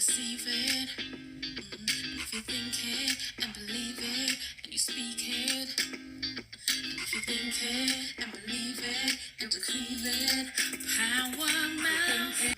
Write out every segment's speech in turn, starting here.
receive it. If you think it and believe it and you speak it. If you think it and believe it and decree it. Power mouth.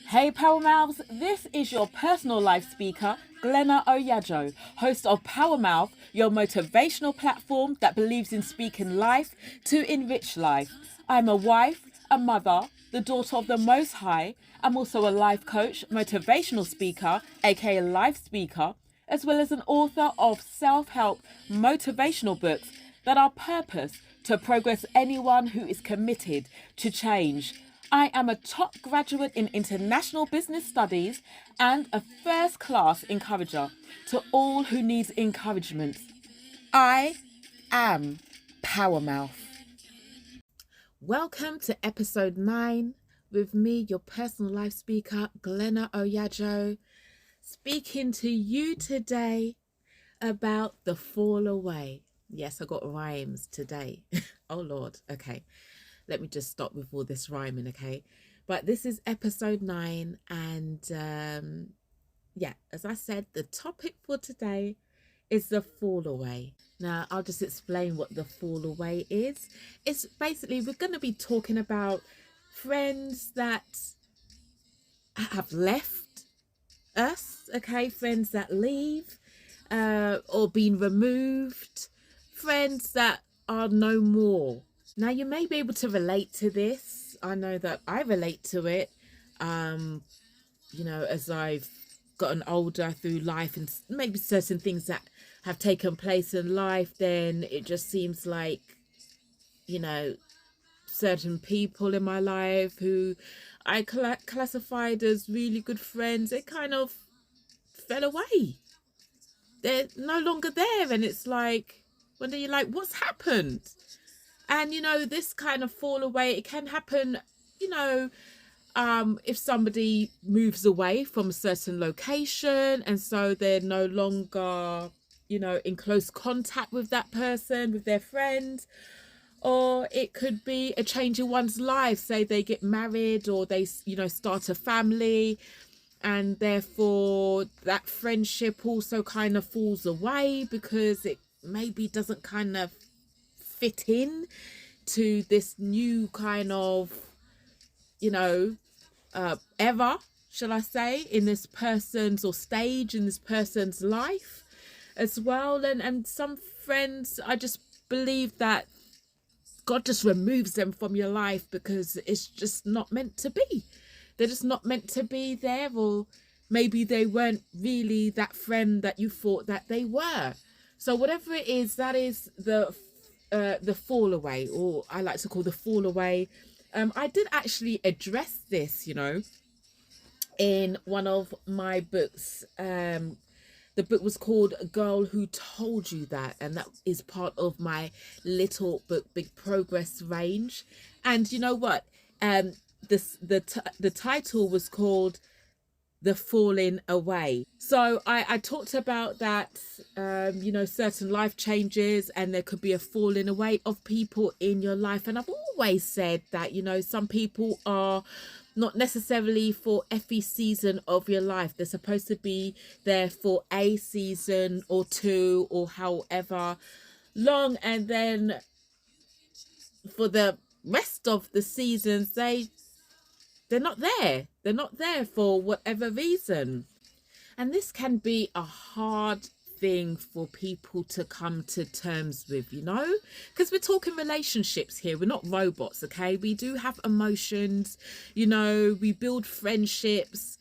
Hey Power Mouths, this is your personal life speaker, Glena Oyiadjo, host of Power Mouth, your motivational platform that believes in speaking life to enrich life. I'm a wife, a mother, the daughter of the Most High. I'm also a life coach, motivational speaker, aka life speaker, as well as an author of self-help motivational books that are purposed to progress anyone who is committed to change. I am a top graduate in international business studies and a first-class encourager to all who needs encouragement. I am Power Mouth. Welcome to episode 9 with me, your personal life speaker, Glena Oyiadjo, speaking to you today about the fall away. Yes, I got rhymes today. Oh Lord, okay. Let me just stop with all this rhyming, okay? But this is episode 9, and yeah, as I said, the topic for today is the fall away. Now, I'll just explain what the fall away is. It's basically, we're going to be talking about friends that have left us, okay? Friends that leave or been removed, friends that are no more. Now, you may be able to relate to this. I know that I relate to it, you know, as I've gotten older through life and maybe certain things that have taken place in life, then it just seems like, you know, certain people in my life who I classified as really good friends, they kind of fell away. They're no longer there. And it's like, when you're like, what's happened? And, you know, this kind of fall away, it can happen, you know, if somebody moves away from a certain location and so they're no longer, you know, in close contact with that person, with their friend. Or it could be a change in one's life. Say they get married or they, you know, start a family, and therefore that friendship also kind of falls away because it maybe doesn't kind of fit in to this new kind of, you know, era, shall I say, in this person's or stage in this person's life as well. And some friends, I just believe that God just removes them from your life because it's just not meant to be. They're just not meant to be there, or maybe they weren't really that friend that you thought that they were. So whatever it is, that is the fall away, or I like to call the fall away. I did actually address this, you know, in one of my books. The book was called Girl Who Told You That, and that is part of my little book Big Progress range. And you know what, the title was called The Falling Away. So I talked about that, you know, certain life changes and there could be a falling away of people in your life. And I've always said that, you know, some people are not necessarily for every season of your life. They're supposed to be there for a season or two or however long, and then for the rest of the seasons they're not there. They're not there for whatever reason. And this can be a hard thing for people to come to terms with, you know, because we're talking relationships here. We're not robots, okay? We do have emotions, you know, we build friendships,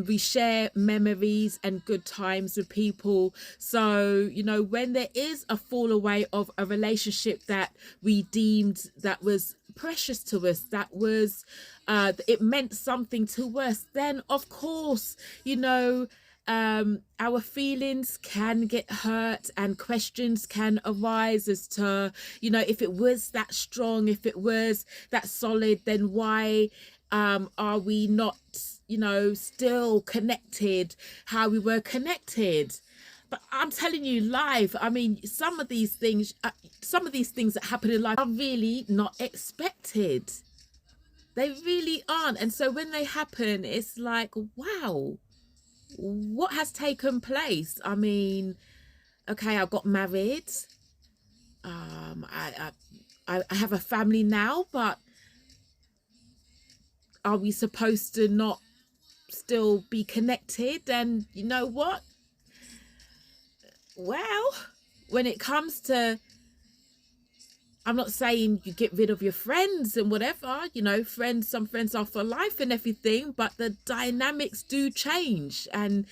we share memories and good times with people. So, you know, when there is a fall away of a relationship that we deemed that was precious to us, that was it meant something to us, then of course, you know, our feelings can get hurt and questions can arise as to, you know, if it was that strong, if it was that solid, then why are we not, you know, still connected how we were connected? But I'm telling you, life, I mean, some of these things that happen in life are really not expected. They really aren't. And so when they happen, it's like, wow, what has taken place? I mean, okay, I got married. I have a family now, but are we supposed to not still be connected? And you know what? Well, when it comes to, I'm not saying you get rid of your friends and whatever, you know, friends, some friends are for life and everything, but the dynamics do change, and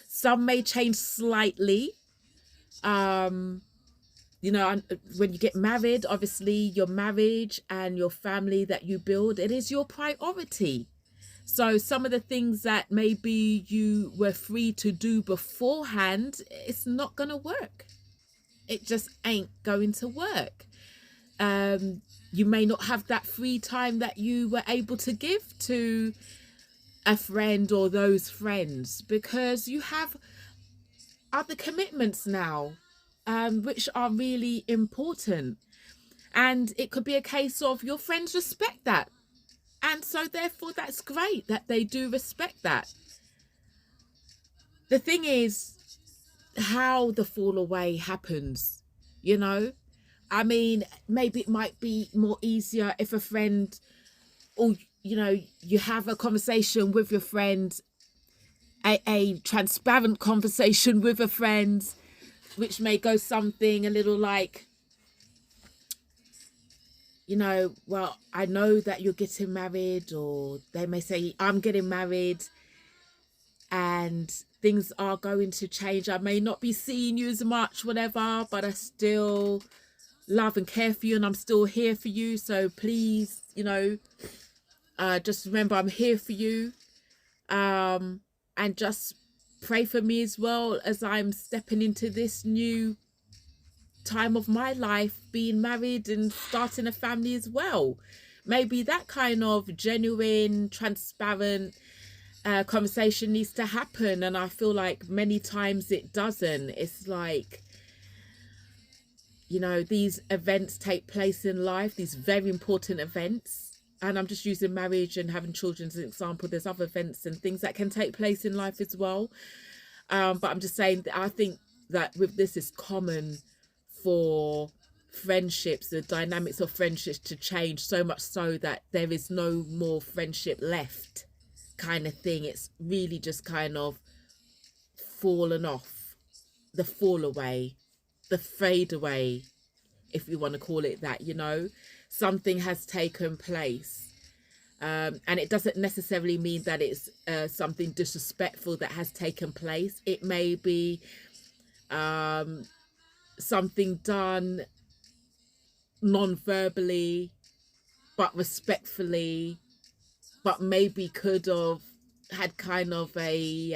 some may change slightly. You know, when you get married, obviously your marriage and your family that you build, it is your priority. So some of the things that maybe you were free to do beforehand, it's not going to work. It just ain't going to work. You may not have that free time that you were able to give to a friend or those friends because you have other commitments now, which are really important. And it could be a case of your friends respect that. And so therefore that's great that they do respect that. The thing is how the fall away happens, you know? I mean, maybe it might be more easier if a friend, or, you know, you have a conversation with your friend, a transparent conversation with a friend, which may go something a little like, you know, well, I know that you're getting married, or they may say, I'm getting married and things are going to change. I may not be seeing you as much, whatever, but I still love and care for you, and I'm still here for you. So please, you know, just remember I'm here for you. And just pray for me as well as I'm stepping into this new time of my life, being married and starting a family as well. Maybe that kind of genuine, transparent conversation needs to happen. And I feel like many times it doesn't. It's like, you know, these events take place in life, these very important events. And I'm just using marriage and having children as an example. There's other events and things that can take place in life as well. But I'm just saying that I think that with this, is common for friendships, the dynamics of friendships to change so much so that there is no more friendship left, kind of thing. It's really just kind of fallen off, the fall away, the fade away, if you want to call it that. You know, something has taken place, and it doesn't necessarily mean that it's something disrespectful that has taken place. It may be something done non-verbally but respectfully, but maybe could have had kind of a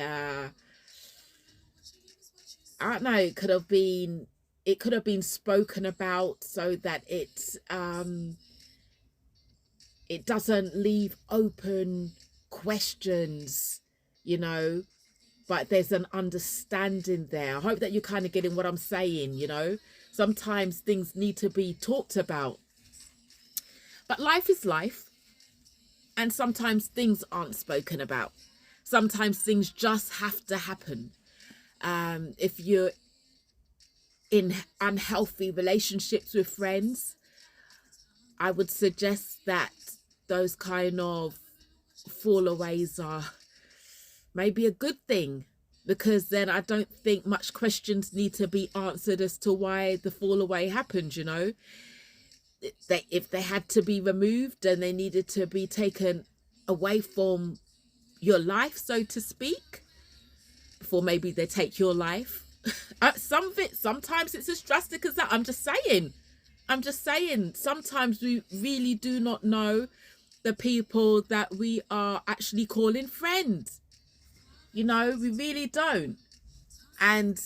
I don't know, it could have been spoken about so that it doesn't leave open questions, you know, but there's an understanding there. I hope that you're kind of getting what I'm saying, you know. Sometimes things need to be talked about. But life is life. And sometimes things aren't spoken about. Sometimes things just have to happen. If you're in unhealthy relationships with friends, I would suggest that those kind of fallaways are maybe a good thing, because then I don't think much questions need to be answered as to why the fall away happened, you know. If they had to be removed and they needed to be taken away from your life, so to speak, before maybe they take your life. Some of it, sometimes it's as drastic as that. I'm just saying, sometimes we really do not know the people that we are actually calling friends. You know, we really don't. And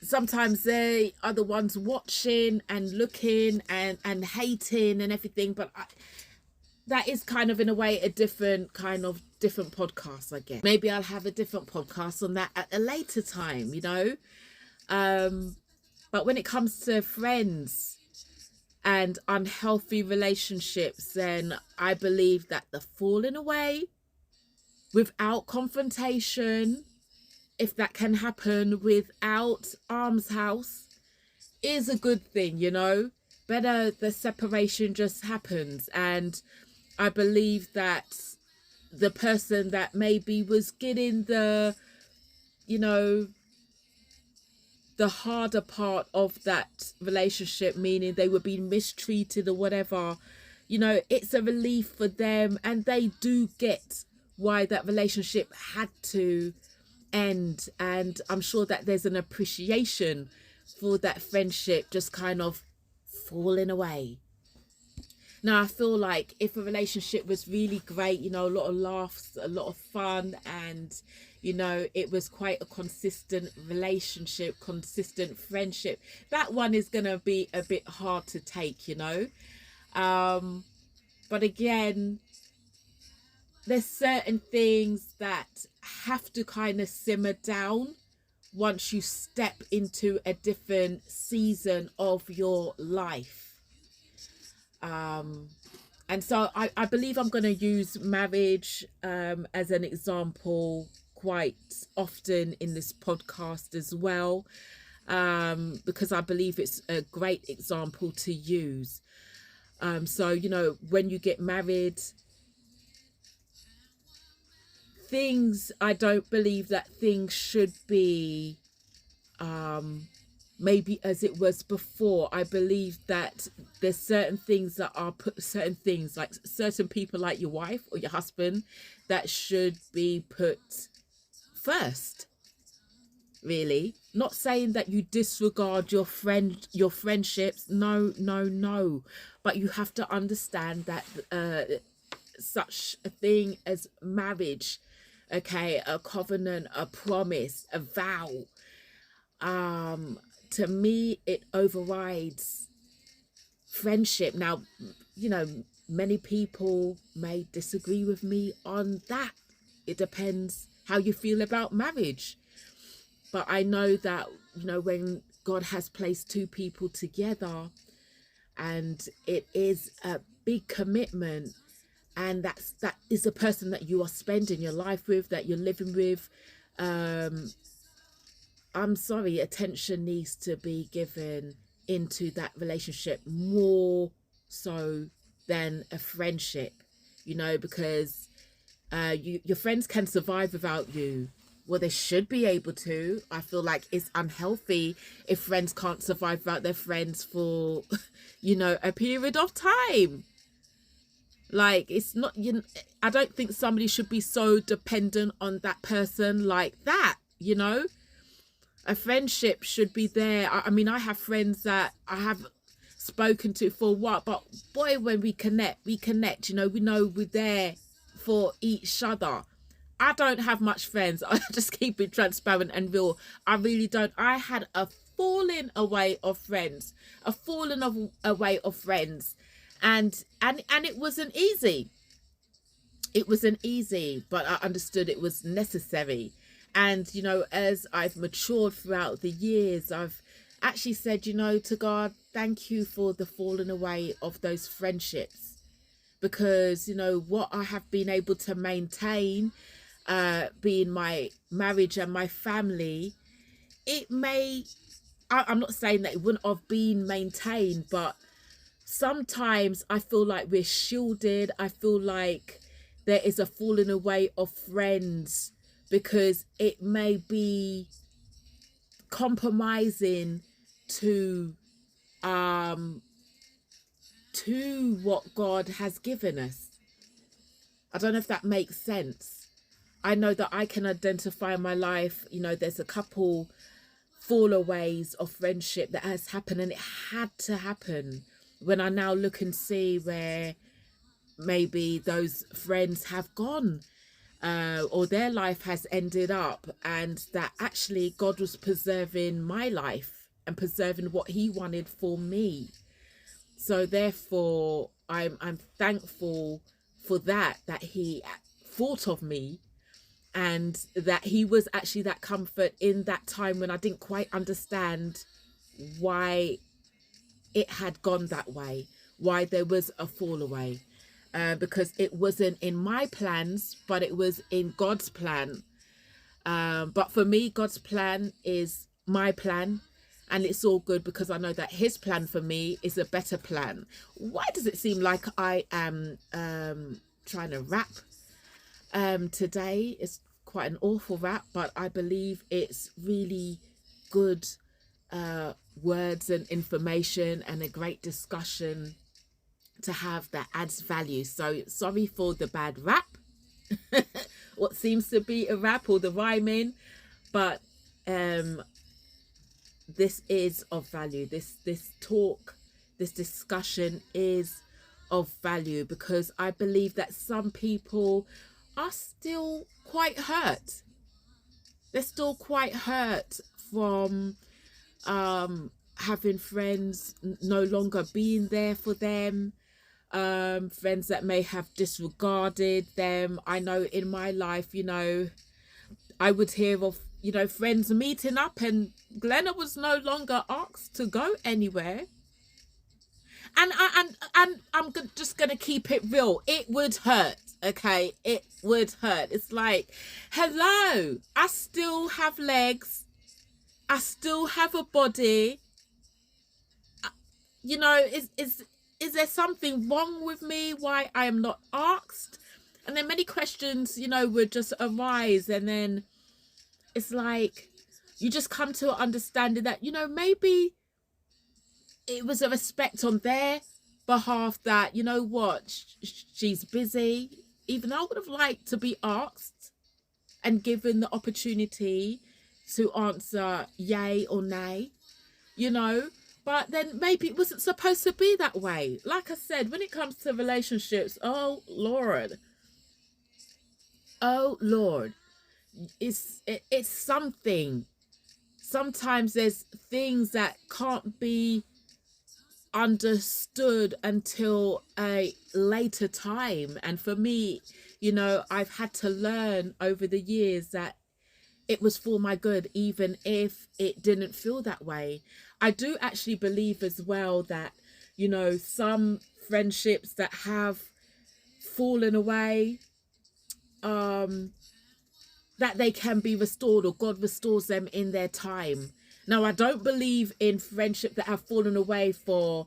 sometimes they are the ones watching and looking and hating and everything. But that is kind of, in a way, a different podcast, I guess. Maybe I'll have a different podcast on that at a later time, you know. But when it comes to friends, and unhealthy relationships, then I believe that the falling away without confrontation, if that can happen without arms house, is a good thing, you know. Better the separation just happens. And I believe that the person that maybe was getting the, you know, the harder part of that relationship, meaning they were being mistreated or whatever, you know, it's a relief for them, and they do get why that relationship had to end. And I'm sure that there's an appreciation for that friendship just kind of falling away. Now, I feel like if a relationship was really great, you know, a lot of laughs, a lot of fun, and, you know, it was quite a consistent relationship, consistent friendship, that one is going to be a bit hard to take, you know. But again, there's certain things that have to kind of simmer down once you step into a different season of your life. And so I believe I'm going to use marriage as an example quite often in this podcast as well, because I believe it's a great example to use. So, you know, when you get married, I don't believe that things should be maybe as it was before. I believe that there's certain things that are certain things, like certain people like your wife or your husband, that should be put first, really. Not saying that you disregard your friendships, no, but you have to understand that such a thing as marriage, okay, a covenant, a promise, a vow, to me it overrides friendship. Now, you know, many people may disagree with me on that. It depends how you feel about marriage. But I know that, you know, when God has placed two people together, and it is a big commitment, and that is the person that you are spending your life with, that you're living with, I'm sorry, attention needs to be given into that relationship more so than a friendship, you know, because your friends can survive without you. Well, they should be able to. I feel like it's unhealthy if friends can't survive without their friends for, you know, a period of time. Like, it's not, you know, I don't think somebody should be so dependent on that person like that, you know. A friendship should be there. I mean, I have friends that I have spoken to for a while, but boy, when we connect, you know we're there for each other. I don't have much friends. I just keep it transparent and real. I really don't. I had a falling away of friends, and it wasn't easy. It wasn't easy, but I understood it was necessary. And, you know, as I've matured throughout the years, I've actually said, you know, to God, thank you for the falling away of those friendships. Because, you know, what I have been able to maintain, being my marriage and my family, I'm not saying that it wouldn't have been maintained, but sometimes I feel like we're shielded. I feel like there is a falling away of friends because it may be compromising to what God has given us. I don't know if that makes sense. I know that I can identify in my life, you know, there's a couple fallaways of friendship that has happened, and it had to happen. When I now look and see where maybe those friends have gone, or their life has ended up, and that actually God was preserving my life and preserving what he wanted for me. So therefore I'm thankful for that he thought of me, and that he was actually that comfort in that time when I didn't quite understand why it had gone that way, why there was a fall away. Because it wasn't in my plans, but it was in God's plan. But for me, God's plan is my plan, and it's all good because I know that His plan for me is a better plan. Why does it seem like I am trying to rap today? It's quite an awful rap, but I believe it's really good words and information and a great discussion to have that adds value. So sorry for the bad rap, what seems to be a rap or the rhyming, but this is of value. This talk, this discussion is of value, because I believe that some people are still quite hurt. They're still quite hurt from having friends no longer being there for them, friends that may have disregarded them. I know in my life, you know, I would hear of, you know, friends meeting up and Glena was no longer asked to go anywhere. And I'm just gonna keep it real. It would hurt, okay? It would hurt. It's like, hello, I still have legs, I still have a body. You know, is there something wrong with me? Why I am not asked? And then many questions, you know, would just arise, and then it's like you just come to an understanding that, you know, maybe it was a respect on their behalf that, you know what, she's busy. Even I would have liked to be asked and given the opportunity to answer yay or nay, you know. But then maybe it wasn't supposed to be that way. Like I said, when it comes to relationships, oh Lord, it's something. Sometimes there's things that can't be understood until a later time. And for me, you know, I've had to learn over the years that it was for my good, even if it didn't feel that way. I do actually believe as well that, you know, some friendships that have fallen away, that they can be restored, or God restores them in their time. Now, I don't believe in friendship that have fallen away for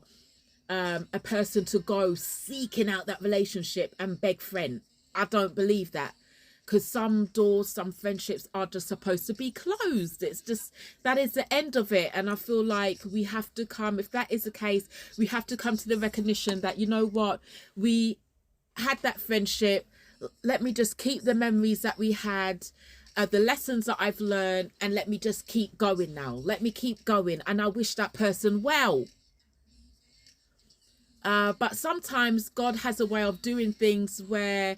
a person to go seeking out that relationship and beg friend. I don't believe that, because some doors, some friendships are just supposed to be closed. It's just, that is the end of it. And I feel like we have to come, if that is the case, we have to come to the recognition that, you know what, we had that friendship. Let me just keep the memories that we had, the lessons that I've learned, and let me just keep going now. Let me keep going. And I wish that person well. But sometimes God has a way of doing things where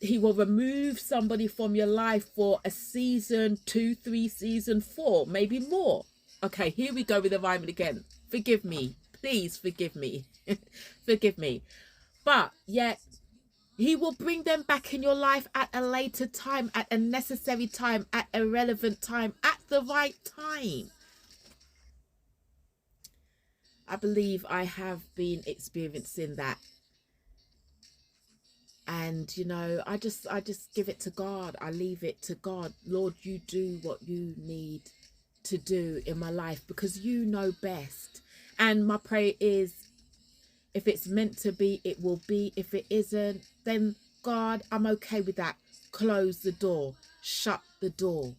He will remove somebody from your life for a season, 2, 3, season 4, maybe more. Okay, here we go with the rhyming again. Forgive me. Please forgive me. Forgive me. But yet, He will bring them back in your life at a later time, at a necessary time, at a relevant time, at the right time. I believe I have been experiencing that. And, you know, I just give it to God. I leave it to God. Lord, you do what you need to do in my life, because you know best. And my prayer is, if it's meant to be, it will be. If it isn't, then God, I'm okay with that. Close the door. Shut the door.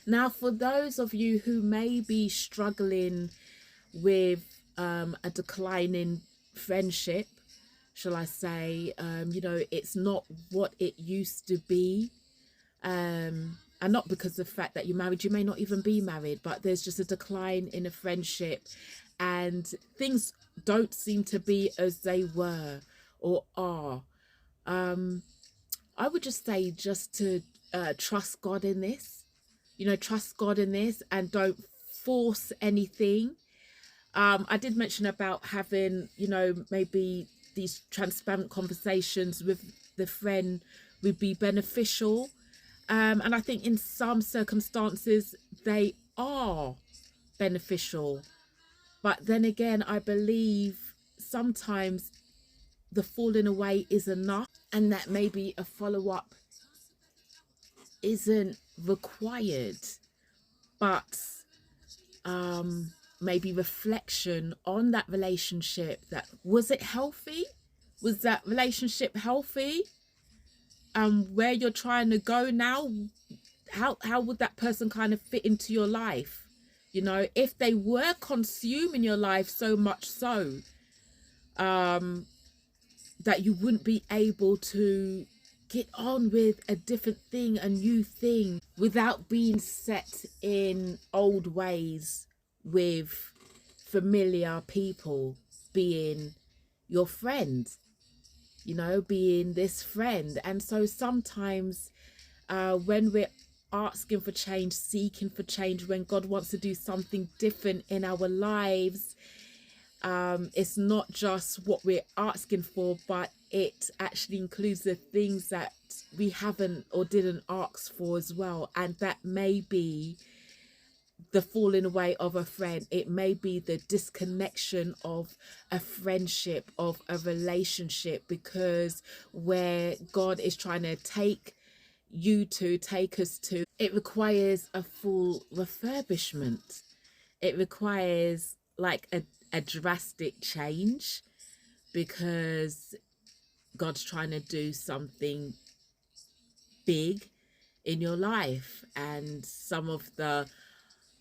Now, for those of you who may be struggling with a declining friendship, shall I say, you know, it's not what it used to be. And not because of the fact that you're married, you may not even be married, but there's just a decline in a friendship and things don't seem to be as they were or are. I would just say just to trust God in this, you know, trust God in this and don't force anything. I did mention about having, you know, maybe these transparent conversations with the friend would be beneficial. And I think in some circumstances they are beneficial. But then again, I believe sometimes the falling away is enough, and that maybe a follow-up isn't required, but maybe reflection on that relationship. That was it healthy? Was that relationship healthy? Where you're trying to go now, how would that person kind of fit into your life? You know, if they were consuming your life so much so that you wouldn't be able to get on with a different thing, a new thing, without being set in old ways with familiar people being your friend, you know, being this friend. And so sometimes when we're asking for change, seeking for change, when God wants to do something different in our lives, it's not just what we're asking for, but it actually includes the things that we haven't or didn't ask for as well. And that may be the falling away of a friend. It may be the disconnection of a friendship, of a relationship, because where God is trying to take us to, it requires a full refurbishment. It requires like a drastic change, because God's trying to do something big in your life, and some of the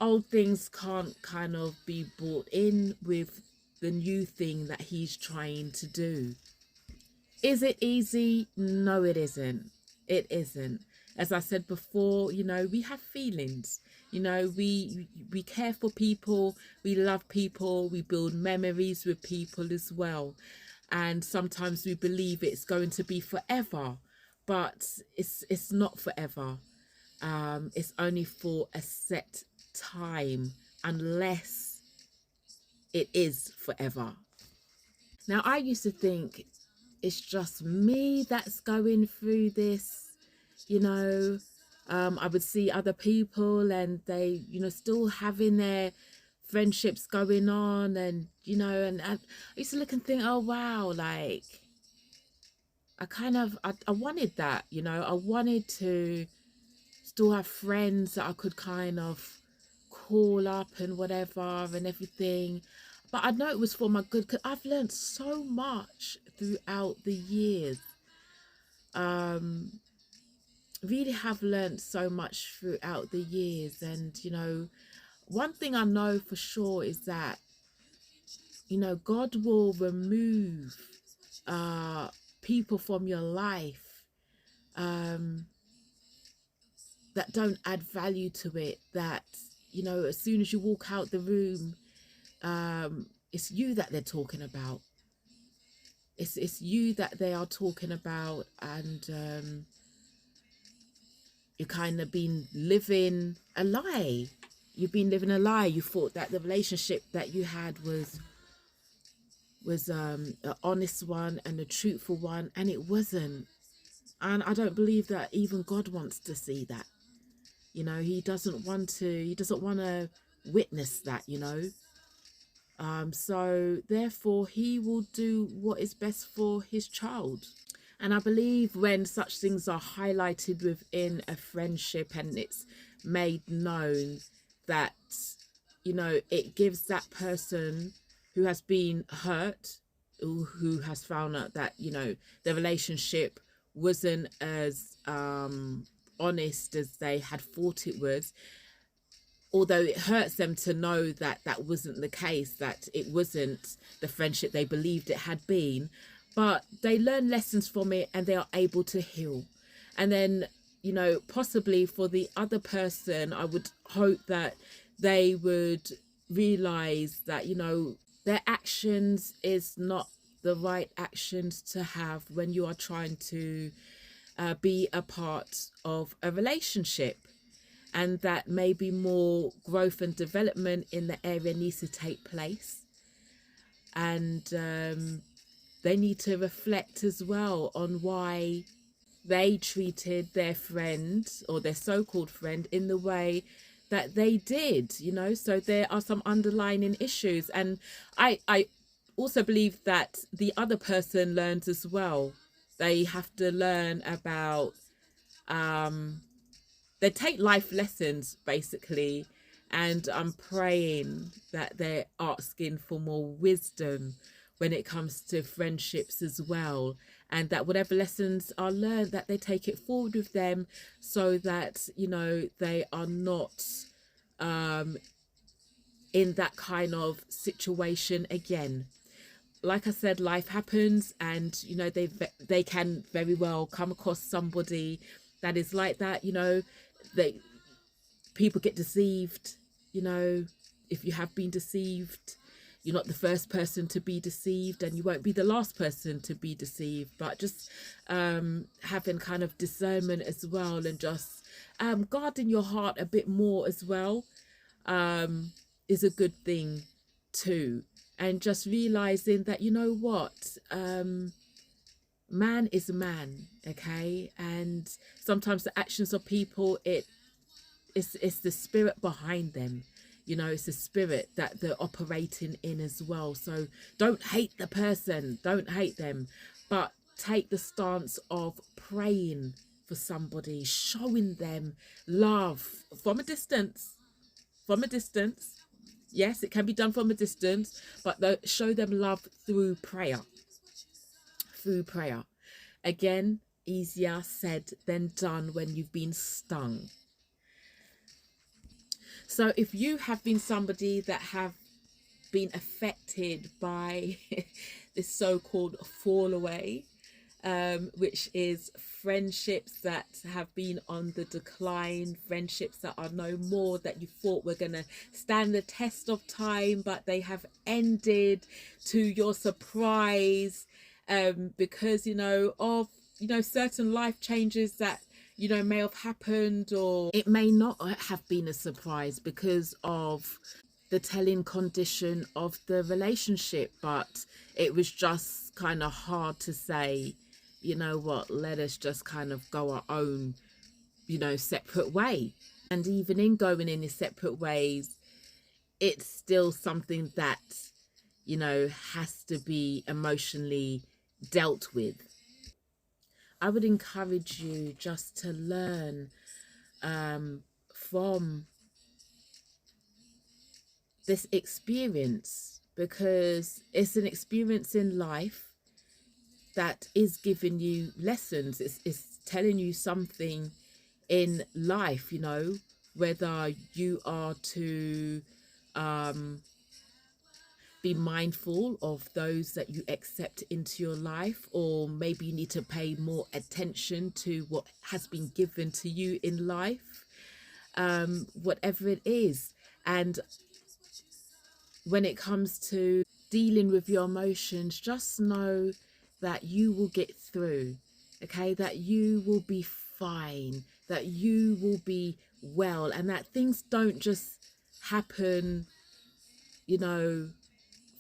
old things can't kind of be brought in with the new thing that he's trying to do. Is it easy? No, it isn't. It isn't. As I said before, you know, we have feelings. You know, we care for people, we love people, we build memories with people as well. And sometimes we believe it's going to be forever, but it's not forever. It's only for a set time, unless it is forever. Now, I used to think it's just me that's going through this, you know. I would see other people and they, you know, still having their friendships going on, and, you know, and I used to look and think, oh, wow, like, I wanted that, you know. I wanted to still have friends that I could kind of call up and whatever and everything. But I know it was for my good, because I've learned so much throughout the years. Really have learned so much throughout the years. And, you know, one thing I know for sure is that, you know, God will remove people from your life that don't add value to it, that, you know, as soon as you walk out the room, it's you that they're talking about. It's you that they are talking about. And you kind of been living a lie. You've been living a lie. You thought that the relationship that you had was an honest one and a truthful one, and it wasn't. And I don't believe that even God wants to see that. You know, he doesn't want to witness that, you know. So therefore he will do what is best for his child. And I believe when such things are highlighted within a friendship and it's made known, that, you know, it gives that person who has been hurt, who has found out that, you know, the relationship wasn't as honest as they had thought it was, although it hurts them to know that that wasn't the case, that it wasn't the friendship they believed it had been, but they learn lessons from it and they are able to heal. And then, you know, possibly for the other person, I would hope that they would realize that, you know, their actions is not the right actions to have when you are trying to be a part of a relationship, and that maybe more growth and development in the area needs to take place. And they need to reflect as well on why they treated their friend, or their so-called friend, in the way that they did, you know. So there are some underlying issues, and I also believe that the other person learns as well. They have to learn about they take life lessons basically, and I'm praying that they're asking for more wisdom when it comes to friendships as well, and that whatever lessons are learned, that they take it forward with them, so that, you know, they are not in that kind of situation again. Like I said, life happens, and you know, they can very well come across somebody that is like that. You know, they people get deceived. You know, if you have been deceived, you're not the first person to be deceived, and you won't be the last person to be deceived. But just having kind of discernment as well, and just guarding your heart a bit more as well, is a good thing too. And just realizing that, you know what, man is a man, okay, and sometimes the actions of people, it's the spirit behind them, you know, it's the spirit that they're operating in as well. So don't hate the person, don't hate them, but take the stance of praying for somebody, showing them love from a distance, from a distance. Yes, it can be done from a distance, but show them love through prayer. Through prayer. Again, easier said than done when you've been stung. So if you have been somebody that have been affected by this so-called fall away, which is friendships that have been on the decline, friendships that are no more, that you thought were going to stand the test of time, but they have ended to your surprise, because, you know, of, you know, certain life changes that, you know, may have happened, or it may not have been a surprise because of the telling condition of the relationship, but it was just kind of hard to say, you know what, let us just kind of go our own, you know, separate way. And even in going in separate ways, it's still something that, you know, has to be emotionally dealt with. I would encourage you just to learn from this experience, because it's an experience in life that is giving you lessons. It's telling you something in life, you know, whether you are to be mindful of those that you accept into your life, or maybe you need to pay more attention to what has been given to you in life, whatever it is. And when it comes to dealing with your emotions, just know that you will get through, okay, that you will be fine, that you will be well, and that things don't just happen, you know,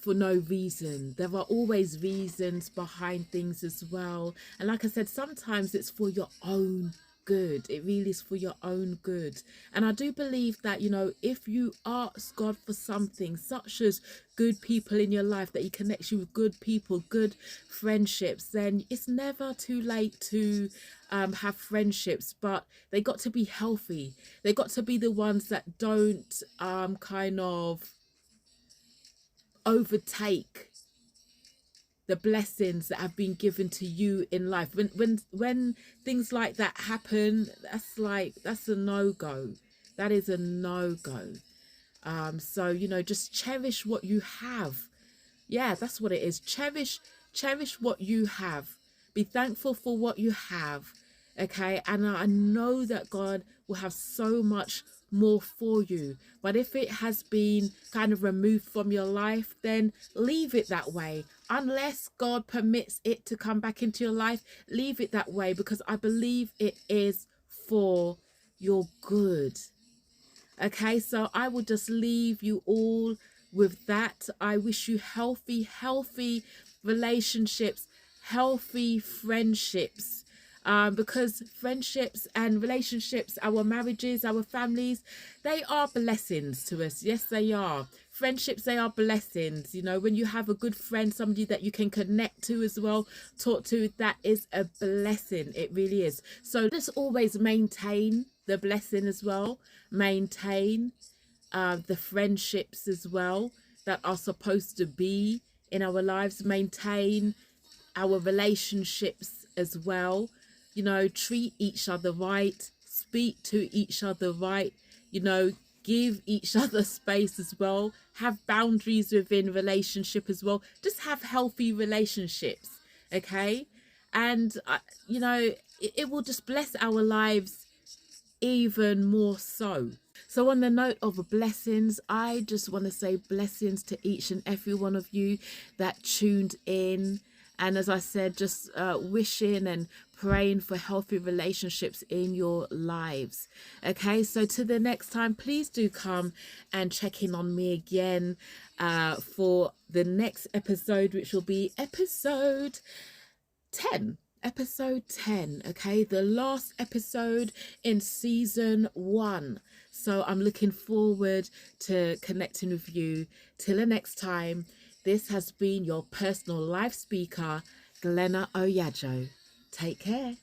for no reason. There are always reasons behind things as well. And like I said, sometimes it's for your own good. It really is for your own good. And I do believe that, you know, if you ask God for something, such as good people in your life, that he connects you with good people, good friendships, then it's never too late to have friendships, but they got to be healthy. They got to be the ones that don't kind of overtake the blessings that have been given to you in life. When things like that happen, that's a no-go. That is a no-go. So, you know, just cherish what you have. Yeah, that's what it is. Cherish what you have. Be thankful for what you have. Okay, and I know that God will have so much more for you. But if it has been kind of removed from your life, then leave it that way. Unless God permits it to come back into your life, leave it that way, because I believe it is for your good. Okay, so I will just leave you all with that. I wish you healthy relationships, healthy friendships, because friendships and relationships, our marriages, our families, they are blessings to us. Yes, they are. Friendships, they are blessings. You know, when you have a good friend, somebody that you can connect to as well, talk to, that is a blessing. It really is. So just always maintain the blessing as well. Maintain the friendships as well that are supposed to be in our lives. Maintain our relationships as well. You know, treat each other right, speak to each other right, you know, give each other space as well, have boundaries within relationship as well. Just have healthy relationships, okay? And you know, it will just bless our lives even more so. So on the note of blessings, I just want to say blessings to each and every one of you that tuned in. And as I said, just wishing and praying for healthy relationships in your lives. Okay, so to the next time, please do come and check in on me again for the next episode, which will be episode 10. Episode 10, okay, the last episode in season 1. So I'm looking forward to connecting with you. Till the next time, this has been your personal life speaker, Glena Oyiadjo. Take care.